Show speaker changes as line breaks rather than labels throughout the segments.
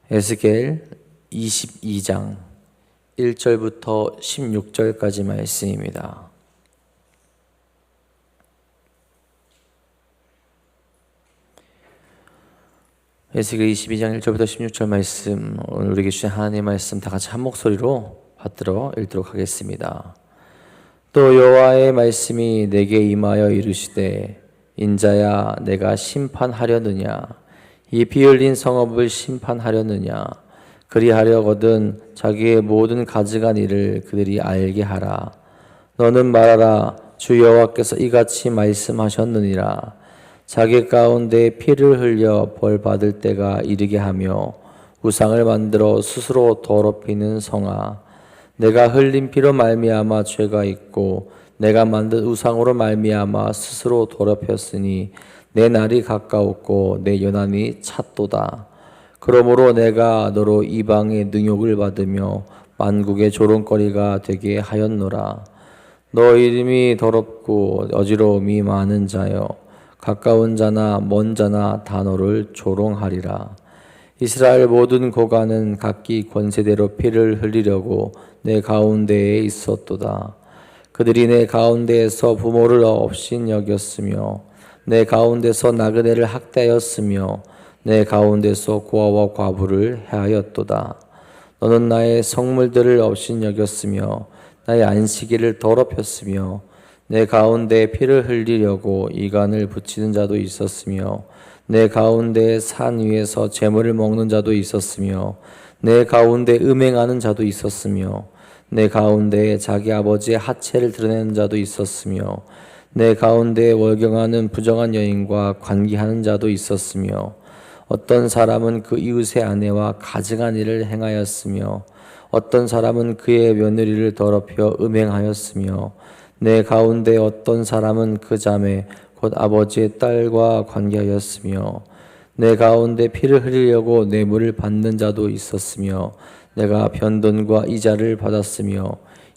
에스겔 22장 1절부터 16절까지 말씀입니다. 에스겔 22장 1절부터 16절 말씀, 오늘 우리에게 주신 하나님의 말씀 다 같이 한 목소리로 받들어 읽도록 하겠습니다. 또 여호와의 말씀이 내게 임하여 이르시되, 인자야, 내가 심판하려느냐? 이 피 흘린 성읍을 심판하려느냐? 그리하려거든 자기의 모든 가증한 일을 그들이 알게 하라. 너는 말하라. 주 여호와께서 이같이 말씀하셨느니라. 자기 가운데 피를 흘려 벌 받을 때가 이르게 하며 우상을 만들어 스스로 더럽히는 성아, 내가 흘린 피로 말미암아 죄가 있고 내가 만든 우상으로 말미암아 스스로 더럽혔으니 내 날이 가까웠고 내 연한이 찼도다. 그러므로 내가 너로 이방의 능욕을 받으며 만국의 조롱거리가 되게 하였노라. 너 이름이 더럽고 어지러움이 많은 자여, 가까운 자나 먼 자나 다 너를 조롱하리라. 이스라엘 모든 고관은 각기 권세대로 피를 흘리려고 내 가운데에 있었도다. 그들이 내 가운데에서 부모를 없인 여겼으며 내 가운데서 나그네를 학대하였으며 내 가운데서 고아와 과부를 해하였도다. 너는 나의 성물들을 없인 여겼으며 나의 안식일을 더럽혔으며 내 가운데 피를 흘리려고 이간을 붙이는 자도 있었으며 내 가운데 산 위에서 재물을 먹는 자도 있었으며 내 가운데 음행하는 자도 있었으며 내 가운데 자기 아버지의 하체를 드러내는 자도 있었으며 내 가운데 월경하는 부정한 여인과 관계하는 자도 있었으며 어떤 사람은 그 이웃의 아내와 가증한 일을 행하였으며 어떤 사람은 그의 며느리를 더럽혀 음행하였으며 내 가운데 어떤 사람은 그 자매 곧 아버지의 딸과 관계하였으며 내 가운데 피를 흘리려고 뇌물을 받는 자도 있었으며 내가 변돈과 이자를 받았으며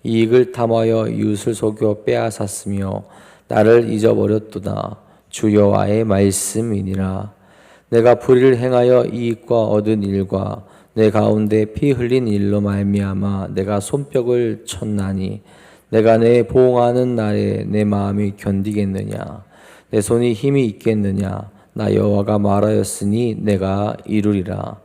이익을 탐하여 이웃을 속여 빼앗았으며 나를 잊어버렸도다. 주 여호와의 말씀이니라. 내가 불의를 행하여 이익과 얻은 일과 내 가운데 피 흘린 일로 말미암아 내가 손뼉을 쳤나니 내가 내 보응하는 날에 내 마음이 견디겠느냐? 내 손이 힘이 있겠느냐? 나 여호와가 말하였으니 내가 이루리라.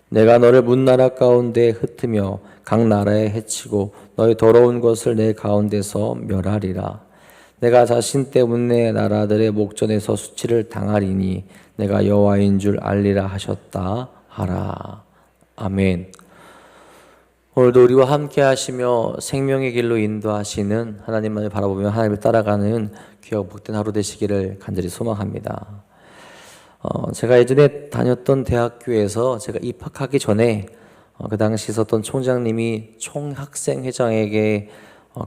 내가 너를 문나라 가운데 흩으며 각 나라에 해치고 너의 더러운 것을 내 가운데서 멸하리라. 내가 자신 때문에 나라들의 목전에서 수치를 당하리니 내가 여호와인 줄 알리라 하셨다 하라. 아멘. 오늘도 우리와 함께 하시며 생명의 길로 인도하시는 하나님만을 바라보며 하나님을 따라가는 귀하고 복된 하루 되시기를 간절히 소망합니다. 제가 예전에 다녔던 대학교에서 제가 입학하기 전에 그 당시 있었던 총장님이 총학생회장에게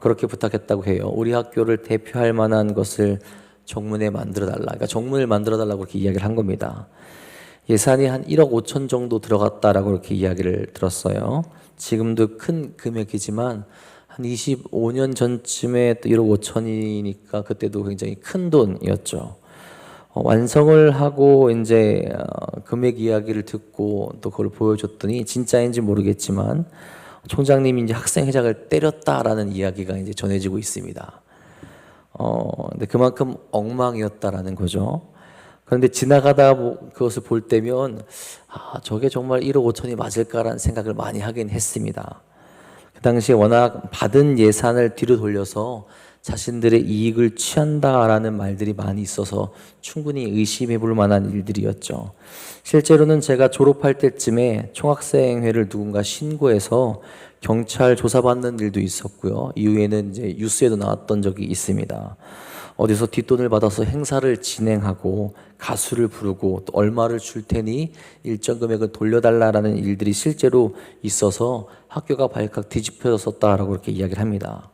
그렇게 부탁했다고 해요. 우리 학교를 대표할 만한 것을 정문에 만들어달라. 그러니까 정문을 만들어달라고 그렇게 이야기를 한 겁니다. 예산이 한 1억 5천 정도 들어갔다라고 그렇게 이야기를 들었어요. 지금도 큰 금액이지만 한 25년 전쯤에 또 1억 5천이니까 그때도 굉장히 큰 돈이었죠. 완성을 하고 이제 금액 이야기를 듣고 또 그걸 보여줬더니 진짜인지 모르겠지만 총장님이 이제 학생회장을 때렸다라는 이야기가 이제 전해지고 있습니다. 근데 그만큼 엉망이었다라는 거죠. 그런데 지나가다 그것을 볼 때면 저게 정말 1억 5천이 맞을까라는 생각을 많이 하긴 했습니다. 그 당시에 워낙 받은 예산을 뒤로 돌려서 자신들의 이익을 취한다라는 말들이 많이 있어서 충분히 의심해 볼 만한 일들이었죠. 실제로는 제가 졸업할 때쯤에 총학생회를 누군가 신고해서 경찰 조사받는 일도 있었고요. 이후에는 이제 뉴스에도 나왔던 적이 있습니다. 어디서 뒷돈을 받아서 행사를 진행하고 가수를 부르고 또 얼마를 줄 테니 일정 금액을 돌려달라라는 일들이 실제로 있어서 학교가 발칵 뒤집혀졌었다라고 그렇게 이야기를 합니다.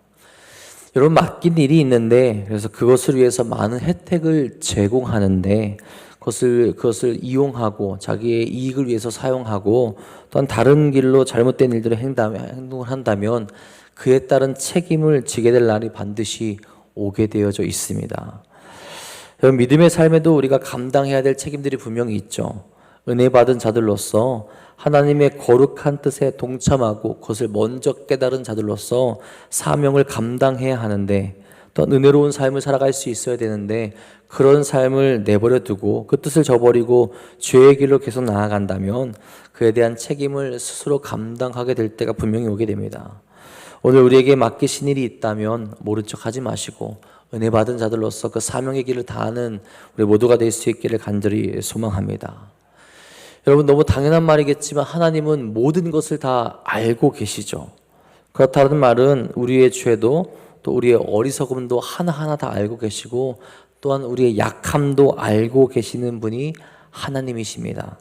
여러분, 맡긴 일이 있는데 그래서 그것을 위해서 많은 혜택을 제공하는데 그것을 이용하고 자기의 이익을 위해서 사용하고 또한 다른 길로 잘못된 일들을 행동을 한다면 그에 따른 책임을 지게 될 날이 반드시 오게 되어져 있습니다. 여러분, 믿음의 삶에도 우리가 감당해야 될 책임들이 분명히 있죠. 은혜 받은 자들로서 하나님의 거룩한 뜻에 동참하고 그것을 먼저 깨달은 자들로서 사명을 감당해야 하는데, 또 은혜로운 삶을 살아갈 수 있어야 되는데 그런 삶을 내버려 두고 그 뜻을 저버리고 죄의 길로 계속 나아간다면 그에 대한 책임을 스스로 감당하게 될 때가 분명히 오게 됩니다. 오늘 우리에게 맡기신 일이 있다면 모른 척 하지 마시고 은혜 받은 자들로서 그 사명의 길을 다하는 우리 모두가 될 수 있기를 간절히 소망합니다. 여러분, 너무 당연한 말이겠지만 하나님은 모든 것을 다 알고 계시죠. 그렇다는 말은 우리의 죄도 또 우리의 어리석음도 하나하나 다 알고 계시고 또한 우리의 약함도 알고 계시는 분이 하나님이십니다.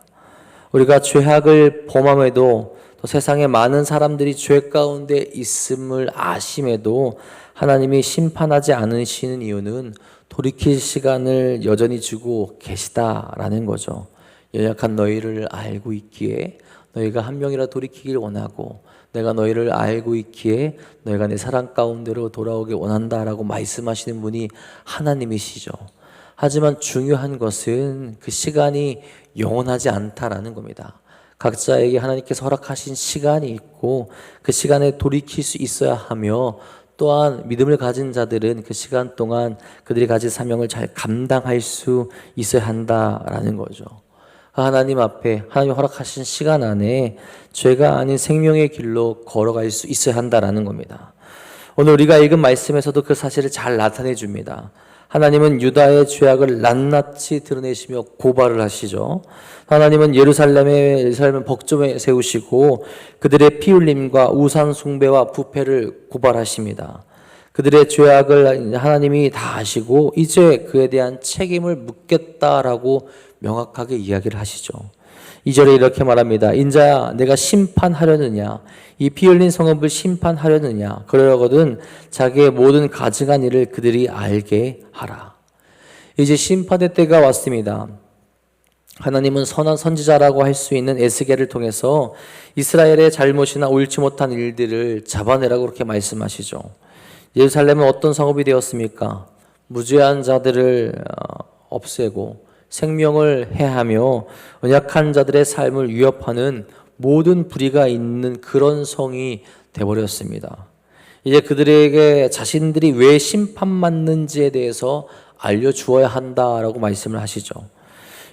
우리가 죄악을 범함에도 또 세상에 많은 사람들이 죄 가운데 있음을 아심에도 하나님이 심판하지 않으시는 이유는 돌이킬 시간을 여전히 주고 계시다라는 거죠. 연약한 너희를 알고 있기에 너희가 한 명이라 돌이키길 원하고 내가 너희를 알고 있기에 너희가 내 사랑 가운데로 돌아오길 원한다라고 말씀하시는 분이 하나님이시죠. 하지만 중요한 것은 그 시간이 영원하지 않다라는 겁니다. 각자에게 하나님께서 허락하신 시간이 있고 그 시간에 돌이킬 수 있어야 하며, 또한 믿음을 가진 자들은 그 시간 동안 그들이 가진 사명을 잘 감당할 수 있어야 한다라는 거죠. 하나님 앞에 하나님이 허락하신 시간 안에 죄가 아닌 생명의 길로 걸어갈 수 있어야 한다라는 겁니다. 오늘 우리가 읽은 말씀에서도 그 사실을 잘 나타내 줍니다. 하나님은 유다의 죄악을 낱낱이 드러내시며 고발을 하시죠. 하나님은 예루살렘을 법정에 세우시고 그들의 피 흘림과 우상 숭배와 부패를 고발하십니다. 그들의 죄악을 하나님이 다 아시고 이제 그에 대한 책임을 묻겠다라고 명확하게 이야기를 하시죠. 2절에 이렇게 말합니다. 인자야, 내가 심판하려느냐? 이 피 흘린 성읍을 심판하려느냐? 그러거든 자기의 모든 가증한 일을 그들이 알게 하라. 이제 심판의 때가 왔습니다. 하나님은 선한 선지자라고 할 수 있는 에스겔을 통해서 이스라엘의 잘못이나 옳지 못한 일들을 잡아내라고 그렇게 말씀하시죠. 예루살렘은 어떤 성읍이 되었습니까? 무죄한 자들을 없애고 생명을 해하며 연약한 자들의 삶을 위협하는 모든 불의가 있는 그런 성이 되어버렸습니다. 이제 그들에게 자신들이 왜 심판받는지에 대해서 알려주어야 한다라고 말씀을 하시죠.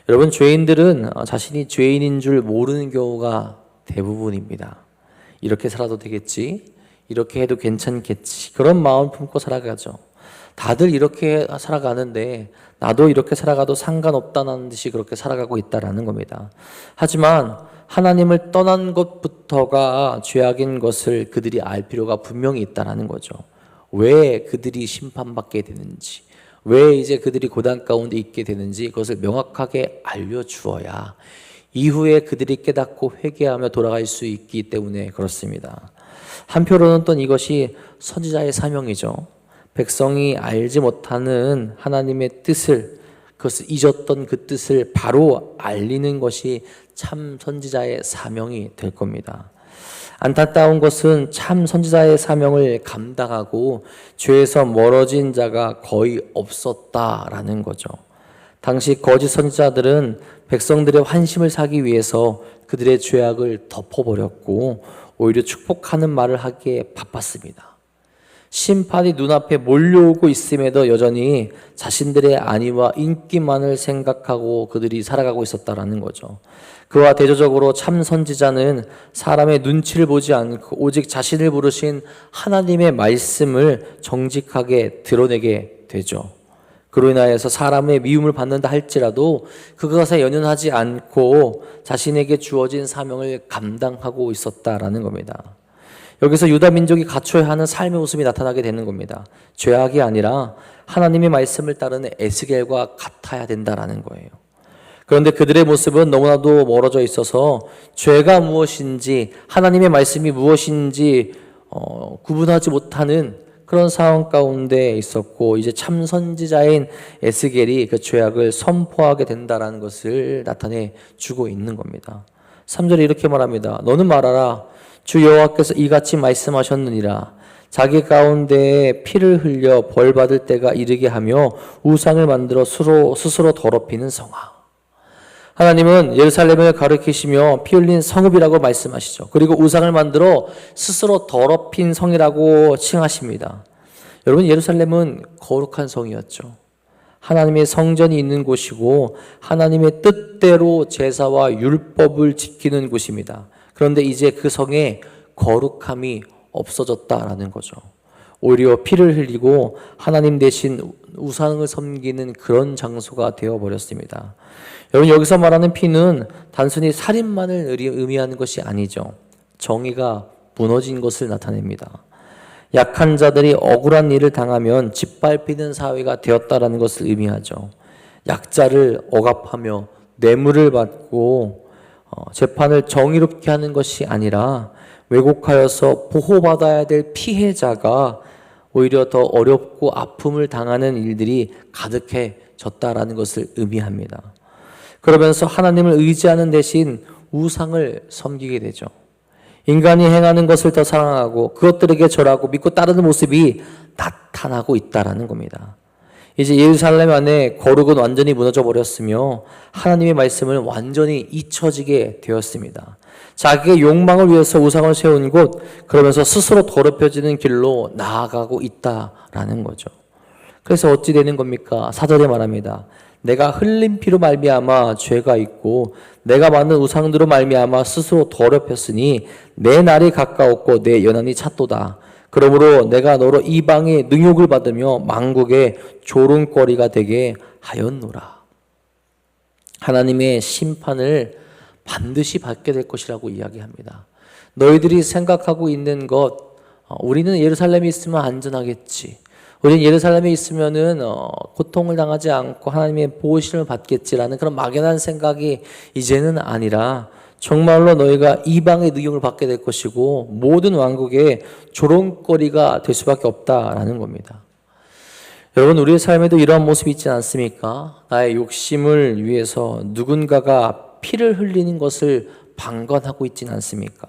여러분, 죄인들은 자신이 죄인인 줄 모르는 경우가 대부분입니다. 이렇게 살아도 되겠지, 이렇게 해도 괜찮겠지, 그런 마음 품고 살아가죠. 다들 이렇게 살아가는데 나도 이렇게 살아가도 상관없다는 듯이 그렇게 살아가고 있다라는 겁니다. 하지만 하나님을 떠난 것부터가 죄악인 것을 그들이 알 필요가 분명히 있다라는 거죠. 왜 그들이 심판받게 되는지, 왜 이제 그들이 고난 가운데 있게 되는지 그것을 명확하게 알려주어야 이후에 그들이 깨닫고 회개하며 돌아갈 수 있기 때문에 그렇습니다. 한편으로는 또 이것이 선지자의 사명이죠. 백성이 알지 못하는 하나님의 뜻을, 그것을 잊었던 그 뜻을 바로 알리는 것이 참 선지자의 사명이 될 겁니다. 안타까운 것은 참 선지자의 사명을 감당하고 죄에서 멀어진 자가 거의 없었다라는 거죠. 당시 거짓 선지자들은 백성들의 환심을 사기 위해서 그들의 죄악을 덮어버렸고 오히려 축복하는 말을 하기에 바빴습니다. 심판이 눈앞에 몰려오고 있음에도 여전히 자신들의 안위와 인기만을 생각하고 그들이 살아가고 있었다라는 거죠. 그와 대조적으로 참 선지자는 사람의 눈치를 보지 않고 오직 자신을 부르신 하나님의 말씀을 정직하게 드러내게 되죠. 그로 인하여서 사람의 미움을 받는다 할지라도 그것에 연연하지 않고 자신에게 주어진 사명을 감당하고 있었다라는 겁니다. 여기서 유다 민족이 갖춰야 하는 삶의 모습이 나타나게 되는 겁니다. 죄악이 아니라 하나님의 말씀을 따르는 에스겔과 같아야 된다라는 거예요. 그런데 그들의 모습은 너무나도 멀어져 있어서 죄가 무엇인지 하나님의 말씀이 무엇인지 구분하지 못하는 그런 상황 가운데 있었고, 이제 참 선지자인 에스겔이 그 죄악을 선포하게 된다라는 것을 나타내 주고 있는 겁니다. 3절에 이렇게 말합니다. 너는 말하라. 주 여호와께서 이같이 말씀하셨느니라. 자기 가운데에 피를 흘려 벌 받을 때가 이르게 하며 우상을 만들어 스스로 더럽히는 성아. 하나님은 예루살렘을 가리키시며 피 흘린 성읍이라고 말씀하시죠. 그리고 우상을 만들어 스스로 더럽힌 성이라고 칭하십니다. 여러분, 예루살렘은 거룩한 성이었죠. 하나님의 성전이 있는 곳이고 하나님의 뜻대로 제사와 율법을 지키는 곳입니다. 그런데 이제 그 성에 거룩함이 없어졌다라는 거죠. 오히려 피를 흘리고 하나님 대신 우상을 섬기는 그런 장소가 되어버렸습니다. 여러분, 여기서 말하는 피는 단순히 살인만을 의미하는 것이 아니죠. 정의가 무너진 것을 나타냅니다. 약한 자들이 억울한 일을 당하면 짓밟히는 사회가 되었다라는 것을 의미하죠. 약자를 억압하며 뇌물을 받고 재판을 정의롭게 하는 것이 아니라 왜곡하여서 보호받아야 될 피해자가 오히려 더 어렵고 아픔을 당하는 일들이 가득해졌다라는 것을 의미합니다. 그러면서 하나님을 의지하는 대신 우상을 섬기게 되죠. 인간이 행하는 것을 더 사랑하고 그것들에게 절하고 믿고 따르는 모습이 나타나고 있다라는 겁니다. 이제 예루살렘 안에 거룩은 완전히 무너져 버렸으며 하나님의 말씀을 완전히 잊혀지게 되었습니다. 자기의 욕망을 위해서 우상을 세운 곳, 그러면서 스스로 더럽혀지는 길로 나아가고 있다라는 거죠. 그래서 어찌 되는 겁니까? 4절에 말합니다. 내가 흘린 피로 말미암아 죄가 있고 내가 만든 우상들로 말미암아 스스로 더럽혔으니 내 날이 가까웠고 내 연한이 찼도다. 그러므로 내가 너로 이방의 능욕을 받으며 만국의 조롱거리가 되게 하였노라. 하나님의 심판을 반드시 받게 될 것이라고 이야기합니다. 너희들이 생각하고 있는 것, 우리는 예루살렘에 있으면 안전하겠지, 우리는 예루살렘에 있으면은 고통을 당하지 않고 하나님의 보호심을 받겠지라는 그런 막연한 생각이 이제는 아니라 정말로 너희가 이방의 능욕을 받게 될 것이고 모든 왕국의 조롱거리가 될 수밖에 없다라는 겁니다. 여러분, 우리의 삶에도 이러한 모습이 있지 않습니까? 나의 욕심을 위해서 누군가가 피를 흘리는 것을 방관하고 있지는 않습니까?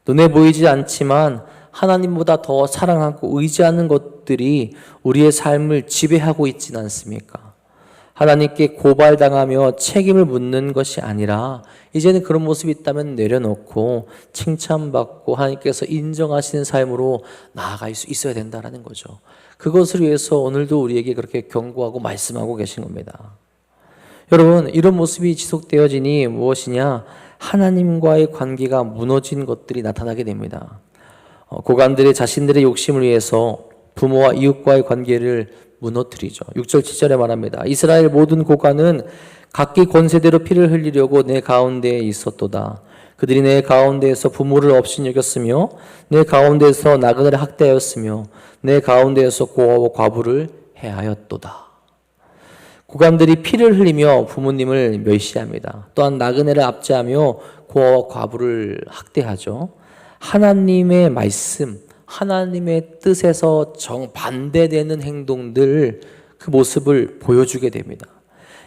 눈에 보이지 않지만 하나님보다 더 사랑하고 의지하는 것들이 우리의 삶을 지배하고 있지는 않습니까? 하나님께 고발당하며 책임을 묻는 것이 아니라 이제는 그런 모습이 있다면 내려놓고 칭찬받고 하나님께서 인정하시는 삶으로 나아갈 수 있어야 된다는 거죠. 그것을 위해서 오늘도 우리에게 그렇게 경고하고 말씀하고 계신 겁니다. 여러분, 이런 모습이 지속되어지니 무엇이냐? 하나님과의 관계가 무너진 것들이 나타나게 됩니다. 고관들이 자신들의 욕심을 위해서 부모와 이웃과의 관계를 무너뜨리죠. 6절 7절에 말합니다. 이스라엘 모든 고관은 각기 권세대로 피를 흘리려고 내 가운데에 있었도다. 그들이 내 가운데에서 부모를 업신여겼으며 내 가운데에서 나그네를 학대하였으며 내 가운데에서 고아와 과부를 해하였도다. 고관들이 피를 흘리며 부모님을 멸시합니다. 또한 나그네를 압제하며 고아와 과부를 학대하죠. 하나님의 말씀, 하나님의 뜻에서 정반대되는 행동들, 그 모습을 보여주게 됩니다.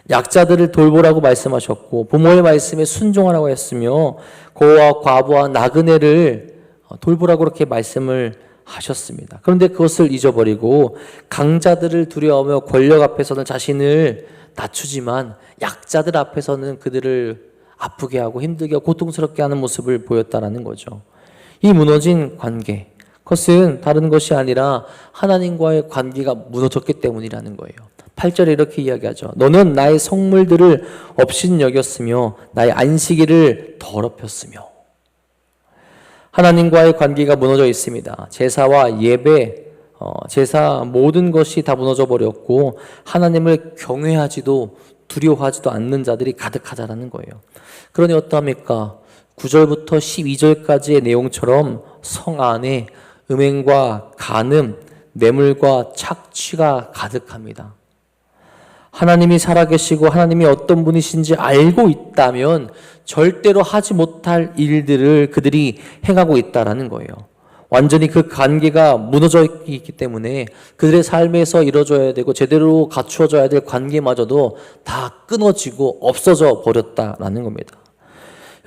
약자들을 돌보라고 말씀하셨고 부모의 말씀에 순종하라고 했으며 고아와 과부와 나그네를 돌보라고 그렇게 말씀을 하셨습니다. 그런데 그것을 잊어버리고 강자들을 두려워하며 권력 앞에서는 자신을 낮추지만 약자들 앞에서는 그들을 아프게 하고 힘들게 하고 고통스럽게 하는 모습을 보였다라는 거죠. 이 무너진 관계, 그것은 다른 것이 아니라 하나님과의 관계가 무너졌기 때문이라는 거예요. 8절에 이렇게 이야기하죠. 너는 나의 성물들을 업신여겼으며 나의 안식일을 더럽혔으며. 하나님과의 관계가 무너져 있습니다. 제사와 예배, 제사 모든 것이 다 무너져 버렸고 하나님을 경외하지도 두려워하지도 않는 자들이 가득하다라는 거예요. 그러니 어떠합니까? 9절부터 12절까지의 내용처럼 성 안에 음행과 간음, 뇌물과 착취가 가득합니다. 하나님이 살아계시고 하나님이 어떤 분이신지 알고 있다면 절대로 하지 못할 일들을 그들이 행하고 있다라는 거예요. 완전히 그 관계가 무너져 있기 때문에 그들의 삶에서 이루어져야 되고 제대로 갖추어져야 될 관계마저도 다 끊어지고 없어져 버렸다라는 겁니다.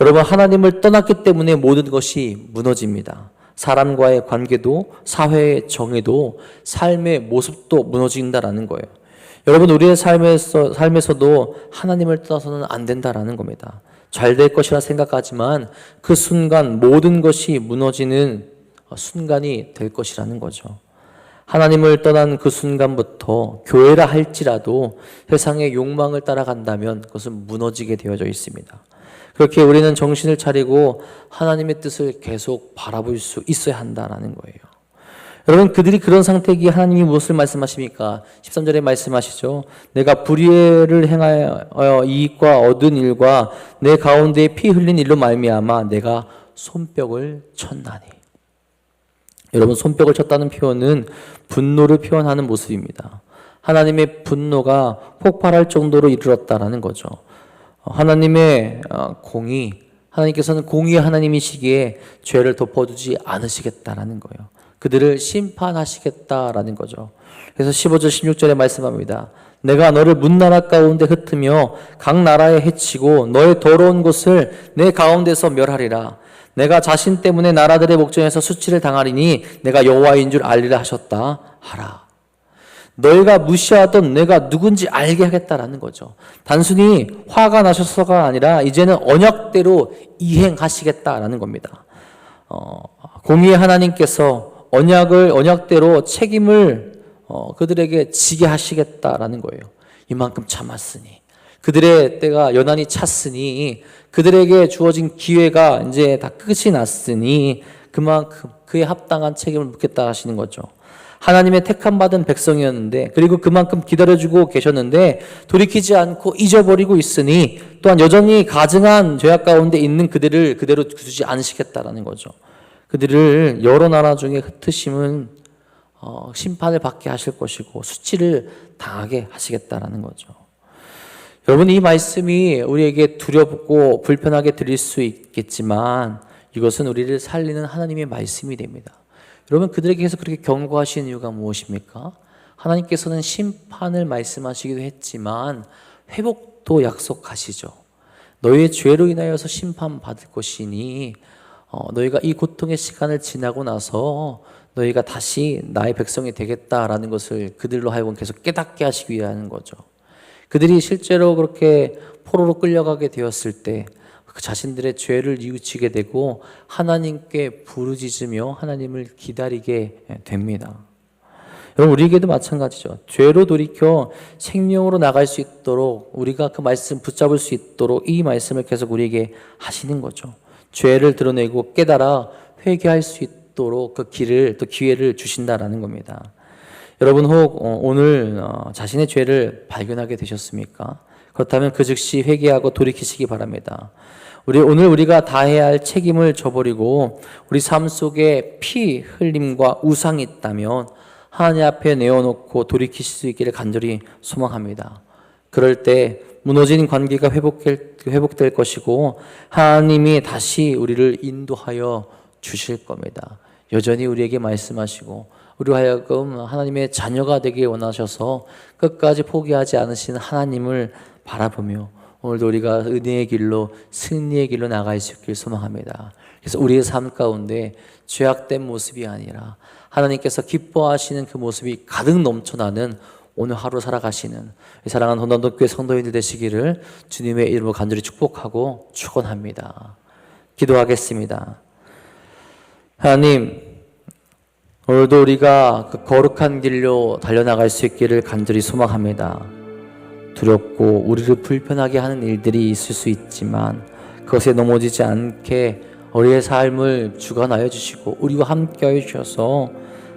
여러분, 하나님을 떠났기 때문에 모든 것이 무너집니다. 사람과의 관계도, 사회의 정의도, 삶의 모습도 무너진다라는 거예요. 여러분, 우리의 삶에서도 하나님을 떠나서는 안 된다라는 겁니다. 잘 될 것이라 생각하지만 그 순간 모든 것이 무너지는 순간이 될 것이라는 거죠. 하나님을 떠난 그 순간부터 교회라 할지라도 세상의 욕망을 따라간다면 그것은 무너지게 되어져 있습니다. 그렇게 우리는 정신을 차리고 하나님의 뜻을 계속 바라볼 수 있어야 한다는 거예요. 여러분, 그들이 그런 상태이기에 하나님이 무엇을 말씀하십니까? 13절에 말씀하시죠. 내가 불의를 행하여 이익과 얻은 일과 내 가운데에 피 흘린 일로 말미암아 내가 손뼉을 쳤나니. 여러분, 손뼉을 쳤다는 표현은 분노를 표현하는 모습입니다. 하나님의 분노가 폭발할 정도로 이르렀다라는 거죠. 하나님의 하나님께서는 공의의 하나님이시기에 죄를 덮어두지 않으시겠다라는 거예요. 그들을 심판하시겠다라는 거죠. 그래서 15절 16절에 말씀합니다. 내가 너를 문나라 가운데 흩으며 각 나라에 해치고 너의 더러운 곳을 내 가운데서 멸하리라. 내가 자신 때문에 나라들의 목전에서 수치를 당하리니 내가 여호와인 줄 알리라 하셨다 하라. 너희가 무시하던 내가 누군지 알게 하겠다라는 거죠. 단순히 화가 나셔서가 아니라 이제는 언약대로 이행하시겠다라는 겁니다. 공의의 하나님께서 언약대로 책임을 그들에게 지게 하시겠다라는 거예요. 이만큼 참았으니, 그들의 때가 연한이 찼으니, 그들에게 주어진 기회가 이제 다 끝이 났으니 그만큼 그에 합당한 책임을 묻겠다 하시는 거죠. 하나님의 택함받은 백성이었는데, 그리고 그만큼 기다려주고 계셨는데 돌이키지 않고 잊어버리고 있으니 또한 여전히 가증한 죄악 가운데 있는 그들을 그대로 두지 않으시겠다라는 거죠. 그들을 여러 나라 중에 흩으심은 심판을 받게 하실 것이고 수치를 당하게 하시겠다라는 거죠. 여러분, 이 말씀이 우리에게 두렵고 불편하게 들릴 수 있겠지만 이것은 우리를 살리는 하나님의 말씀이 됩니다. 여러분, 그들에게서 그렇게 경고하시는 이유가 무엇입니까? 하나님께서는 심판을 말씀하시기도 했지만 회복도 약속하시죠. 너희의 죄로 인하여서 심판받을 것이니 너희가 이 고통의 시간을 지나고 나서 너희가 다시 나의 백성이 되겠다라는 것을 그들로 하여금 계속 깨닫게 하시기 위한 거죠. 그들이 실제로 그렇게 포로로 끌려가게 되었을 때 그 자신들의 죄를 뉘우치게 되고 하나님께 부르짖으며 하나님을 기다리게 됩니다. 여러분, 우리에게도 마찬가지죠. 죄로 돌이켜 생명으로 나갈 수 있도록 우리가 그 말씀 붙잡을 수 있도록 이 말씀을 계속 우리에게 하시는 거죠. 죄를 드러내고 깨달아 회개할 수 있도록 그 길을 또 기회를 주신다라는 겁니다. 여러분, 혹 오늘 자신의 죄를 발견하게 되셨습니까? 그렇다면 그 즉시 회개하고 돌이키시기 바랍니다. 오늘 우리가 다해야 할 책임을 져버리고 우리 삶 속에 피 흘림과 우상이 있다면 하나님 앞에 내어놓고 돌이키실 수 있기를 간절히 소망합니다. 그럴 때 무너진 관계가 회복될 것이고 하나님이 다시 우리를 인도하여 주실 겁니다. 여전히 우리에게 말씀하시고 우리로 하여금 하나님의 자녀가 되기 원하셔서 끝까지 포기하지 않으시는 하나님을 바라보며 오늘도 우리가 은혜의 길로 승리의 길로 나갈 수 있길 소망합니다. 그래서 우리의 삶 가운데 죄악된 모습이 아니라 하나님께서 기뻐하시는 그 모습이 가득 넘쳐나는 오늘 하루 살아가시는 사랑하는 혼돈교회 성도인들 되시기를 주님의 이름으로 간절히 축복하고 축원합니다. 기도하겠습니다. 하나님, 오늘도 우리가 그 거룩한 길로 달려나갈 수 있기를 간절히 소망합니다. 두렵고 우리를 불편하게 하는 일들이 있을 수 있지만 그것에 넘어지지 않게 우리의 삶을 주관하여 주시고 우리와 함께 해주셔서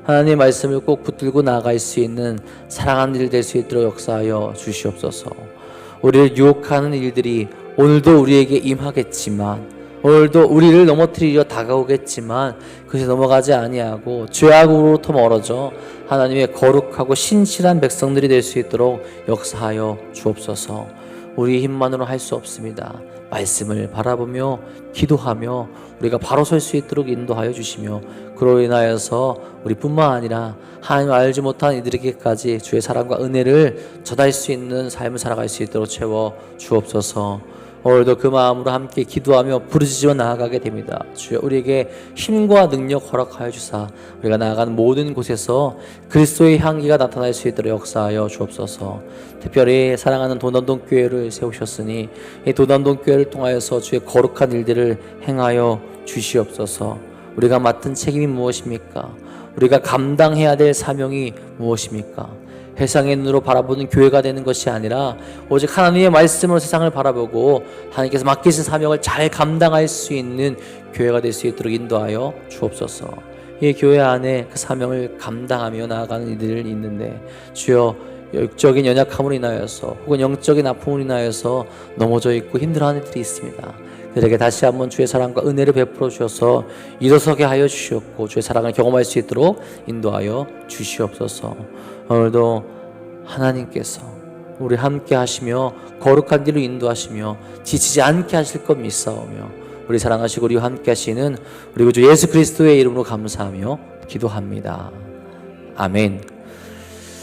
하나님의 말씀을 꼭 붙들고 나아갈 수 있는 사랑하는 일 될 수 있도록 역사하여 주시옵소서. 우리를 유혹하는 일들이 오늘도 우리에게 임하겠지만 오늘도 우리를 넘어뜨리려 다가오겠지만 그것에 넘어가지 아니하고 죄악으로부터 멀어져 하나님의 거룩하고 신실한 백성들이 될 수 있도록 역사하여 주옵소서. 우리의 힘만으로 할 수 없습니다. 말씀을 바라보며 기도하며 우리가 바로 설 수 있도록 인도하여 주시며 그로 인하여서 우리뿐만 아니라 하나님을 알지 못한 이들에게까지 주의 사랑과 은혜를 전할 수 있는 삶을 살아갈 수 있도록 채워 주옵소서. 오늘도 그 마음으로 함께 기도하며 부르짖어 나아가게 됩니다. 주여 우리에게 힘과 능력 허락하여 주사 우리가 나아가는 모든 곳에서 그리스도의 향기가 나타날 수 있도록 역사하여 주옵소서. 특별히 사랑하는 도남동 교회를 세우셨으니 이 도남동 교회를 통하여서 주의 거룩한 일들을 행하여 주시옵소서. 우리가 맡은 책임이 무엇입니까? 우리가 감당해야 될 사명이 무엇입니까? 세상의 눈으로 바라보는 교회가 되는 것이 아니라 오직 하나님의 말씀으로 세상을 바라보고 하나님께서 맡기신 사명을 잘 감당할 수 있는 교회가 될 수 있도록 인도하여 주옵소서. 이 교회 안에 그 사명을 감당하며 나아가는 이들이 있는데 주여 영적인 연약함으로 인하여서 혹은 영적인 아픔으로 인하여서 넘어져 있고 힘들어하는 이들이 있습니다. 그들에게 다시 한번 주의 사랑과 은혜를 베풀어 주셔서 일어서게 하여 주시옵고 주의 사랑을 경험할 수 있도록 인도하여 주시옵소서. 오늘도 하나님께서 우리 함께 하시며 거룩한 길로 인도하시며 지치지 않게 하실 것 믿사오며 우리 사랑하시고 우리와 함께 하시는 우리 구주 예수 그리스도의 이름으로 감사하며 기도합니다. 아멘.